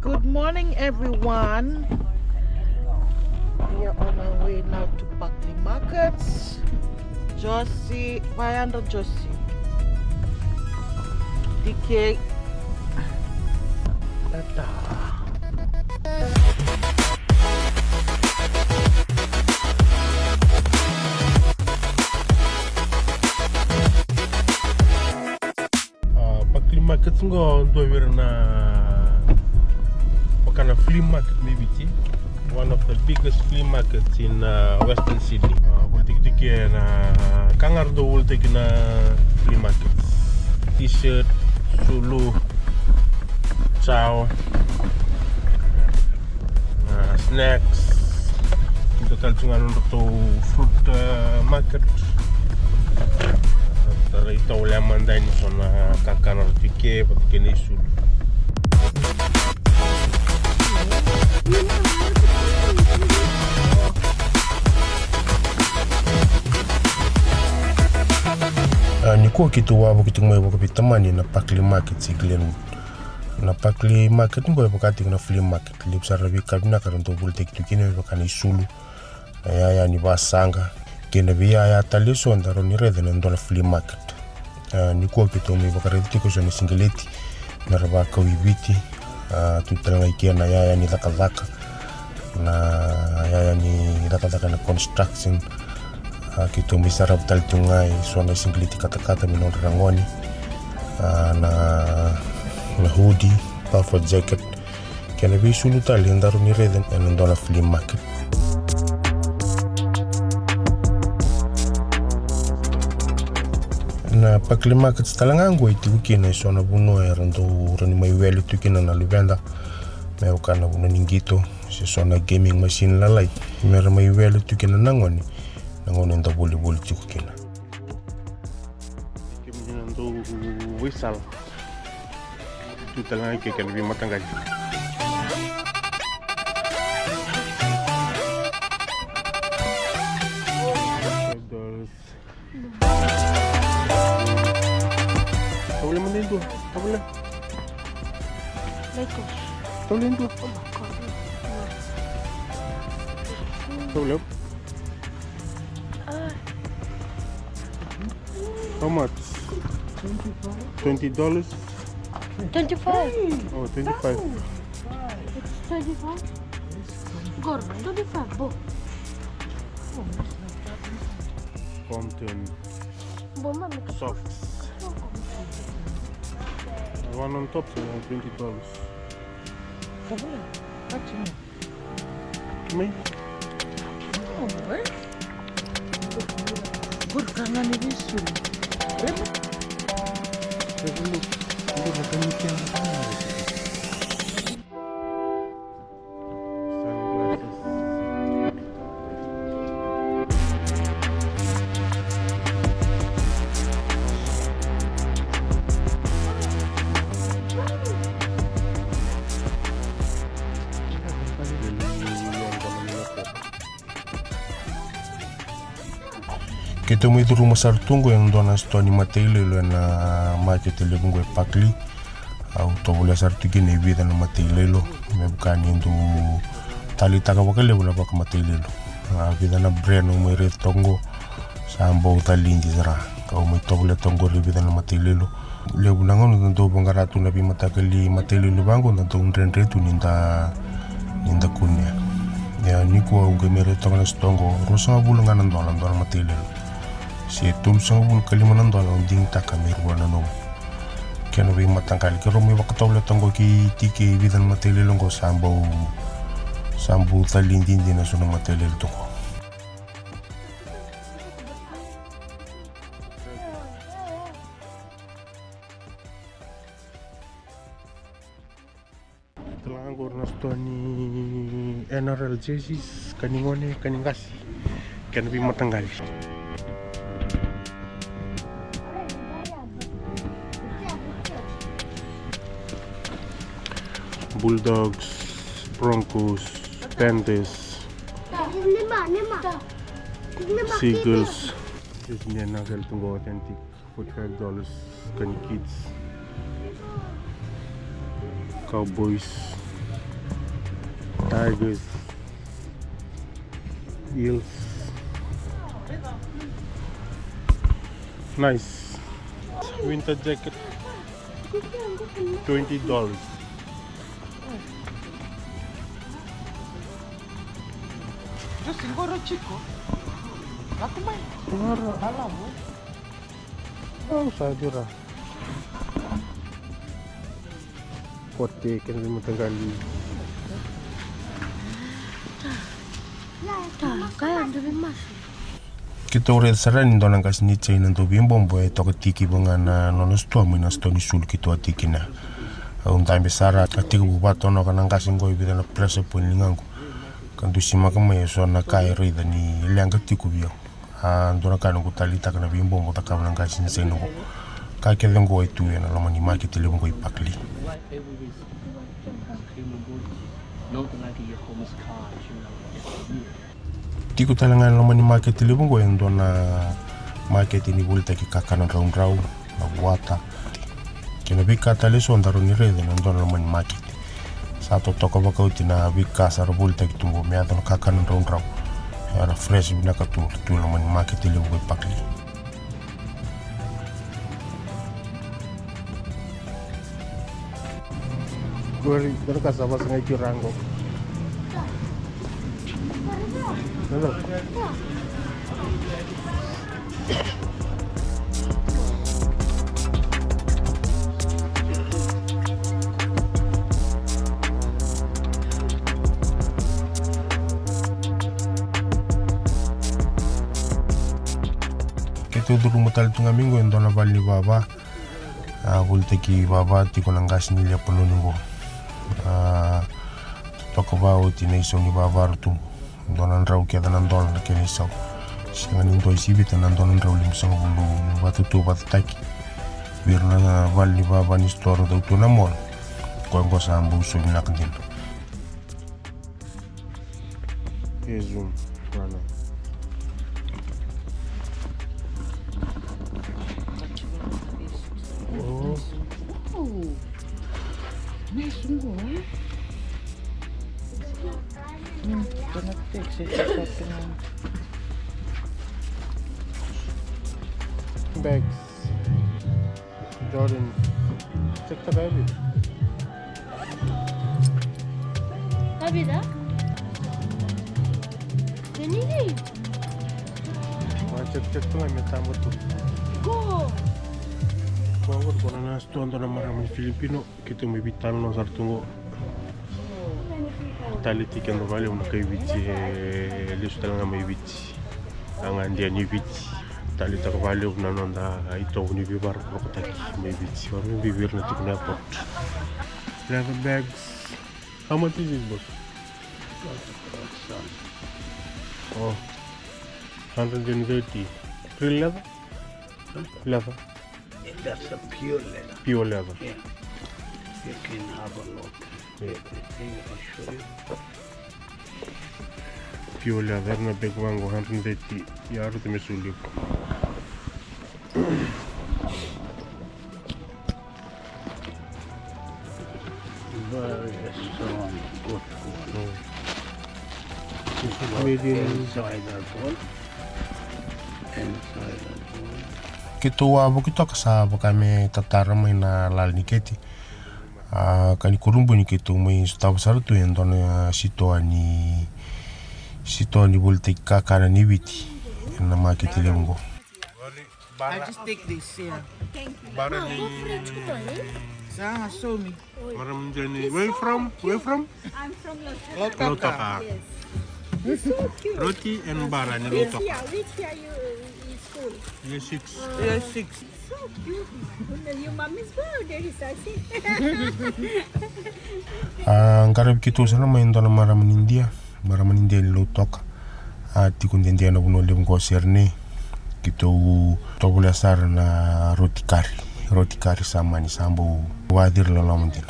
Good morning, everyone. We are on our way now to Buckley Markets. Josie, Vayanda Josie. DK. Tata. Buckley Markets ngo ndo na kind of flea market maybe one of the biggest flea markets in Western Sydney. We'll take na Kangaroo will take na flea markets. T-shirt, sulu, chow, snacks. Kita kalcungan untuk fruit market. Dari tahu lemon dan sona kakana tike patike ni sulu. Nikuwa kitu wabo kitu mwe kapitamani na Buckley Market si Glenwood. Na Buckley Market ngo wakati kuna flea market lipsara bikabina karanto bulte kitu kine bakani isulu. Na yaya ni basanga kene biya ya taliso ndaro ni redhe na ndola flea market. Nikuwa kitu mwe bakareti ko soni singeleti na rabaka wibiti tutalanga ikia na yaya ni dhaka na yaya ni dhaka na construction. Kitu misara betal tungai suana singliti kata-kata minon rangoni na hoodie, puffer jacket kena bisu lutal yendaru ni redhen enondola flea market. Na Buckley Market talangangu iti wikina suana buno rando rani maiweli tukina na luvenda meukana buno ningito si suana gaming machine lalai mera maiweli tukina nangoni nangonin da buli tikukina. Kimina ndo wisal. Tu talang ke kan bi matanggal. Boleh menentu, boleh. Leko. Boleh tu. Boleh. How much? $20. 25. Oh, 25. It's 25. Gor, 25. Bo. Compton. Bo, mami. Softs. One on top, so $20. Boleh. Actually. Me? Oh, boy. Good kangan ni bisu. Look makan ikan. Kita mo ituro masartungo yang dona stoni matele lo na market le bungo Buckley au to bula sartu gine vida na matele lo me bukani ndu tali taka bakale bula bak matele lo vida na brand mo ire tongo sambo tali ndizara au mo to bula tongo ri vida na matele lo le bunango ndo bongaratu na bi matakali matele lo bango ndo ndrendre tu ninda kunya ya niko ungemere tongo stongo rosa bulunga ndola matele lo si tul sang bul kalimanan dola ding takamiru na no keno bi matangkali ke romi wakatole tongo ki tiki bidan matele longo sambu talindin din na sunu matele to ko telangor na stoni NRL jerseys kaningone kaningasi keno bi matangkali. Bulldogs, Broncos, Panthers, Seagulls. This is nagal tungo authentic $45 kani kids. Cowboys, tigers, eels. Nice. Winter jacket, $20. Just ingoro chico. Nakumai. Ngoro Alamu. oh sadura. Kote kan mo tanggali. Kaya ndebe masuk. Kita ore sarani ndona ngas ni chaina ndo bimbombo e tokatiki bangana nono sto mina sto ni sul kitu atikina. Untambe sara atiki bubato no kana ngas ngoi bidana pressure point lingangu. Kandu sima kama yeso na kai rida ni lenga tiku bio. Ndona kana kutalita kana bimbombo takabana ngas ni chaina ko. Ka kelengo itu yana lama ni market le ngo ipakli. Tiku talangan lama ni market le ngo ndona market ni volta ki kakana round round na wata. Kena bika tale so ndaro ni rede ndona lama ni market. Sato toka bakauti na bika sar volta ki tumbo me adon kakana round round. Era fresh bina ka tu lama ni market le ngo ipakli. Gori dona ka sabas ngai ki rango. Hello. Kita dulu mutal tunga minggu yang dona bali baba. Volte ki baba ti konangas ni lia penungo. Toko bau ti nei so ni baba tu. Donan rau kia danan dolan na kene sau. Singan into isibita nan donan rau lim sang bulu batu tu batu taki. Biar na bali baba ni store do tu na mol. Ko ngo sambu so ni nakdin. Zoom rana. Oh. Nice sungguh. Jangan teks saya Bags. Jordan. Check the bag. Tapi dah. Ini ni. Check tu ngai tamu tu. Go. Bawor kona na sto ando na marami Filipino kita may bitan no sartungo. Taliti kendo vale una kai vici listo talanga mai vici. Anga ndia ni vici. Talita ko vale una nonda ito ni bibar ko taki mai vici. Waru bibir na tikna pot. Leather bags. How much is this, boss? Oh, 130. Real leather? Leather. That's a pure leather. Pure leather. Yeah. You can have a look. Yeah. I'll show you. Pure leather na big wango 130. Yaro te mesuli. Very strong, good. This is made in Inside that one. Inside that one. Kito wabo kito kasaba kami tatara may na lal ni keti. Kani kurumbo ni kito may staff sarto yan doon sitoani volte kakana ni biti yan na makiti lengo. I just take this here. Bara ni Sanga show me. maram jani. Where from? Where from? I'm from Lotaka. Lotaka. It's so cute. Roti and bara ni Which Lotaka. year? Which year you in school? Year 6. Yes, 6. So cute. Your mom is there is I see. Ang karab kito sana may doon maraman India ni Lotaka. Tikun India na buno lem ko serne. Kito tobula sar na roti kari sama ni sambu wadir la lamdin.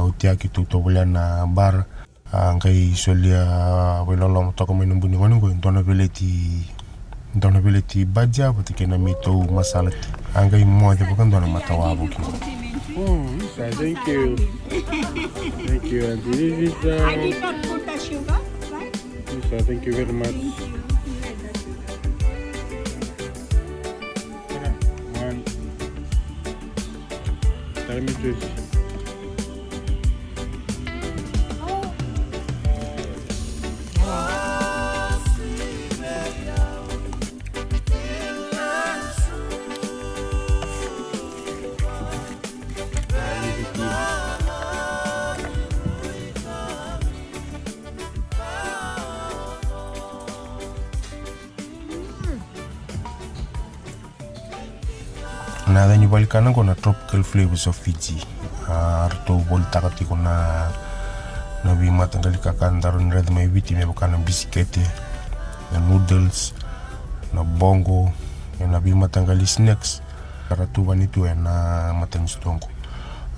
Utia kito tobula na bar ngai solia welolo to ko menum buni ngoni ko dona beleti baja bati kena mito masalati. Ngai mo de bukan dona matawa buki. Oh, Lisa, thank you. Thank you, Auntie. This is, I did not put the sugar, right? Lisa, thank you very much. One. Tell me this. Na then ibalikana ko na tropical flavors of Fiji. Arto bol takati ko na bima tanggali kakandaro ni red may witi may baka ng bisikete, na noodles, na bongo, na bima tanggali snacks. Karatuban ito na matangis tongko.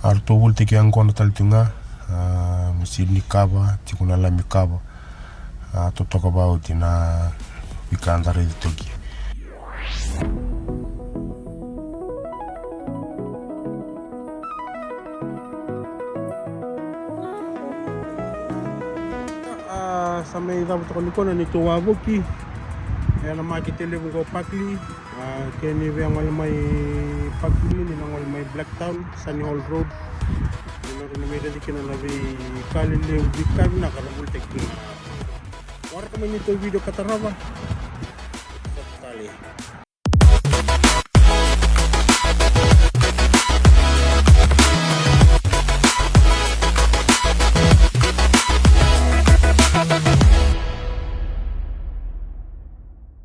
Arto bol tiki ang ko na talitunga, Sydney kaba, tiko na lami kaba. To talk about na bikandaro ito gi. Sa may dapat ko niko na nito wabuki ya na makitele ko Pakli keni yang wal may Pakli ni nang wal may Blacktown Sunny Hall Road ni na may dali kina na bi kalile bikar na kala mul tekni war ko nito video kataraba kali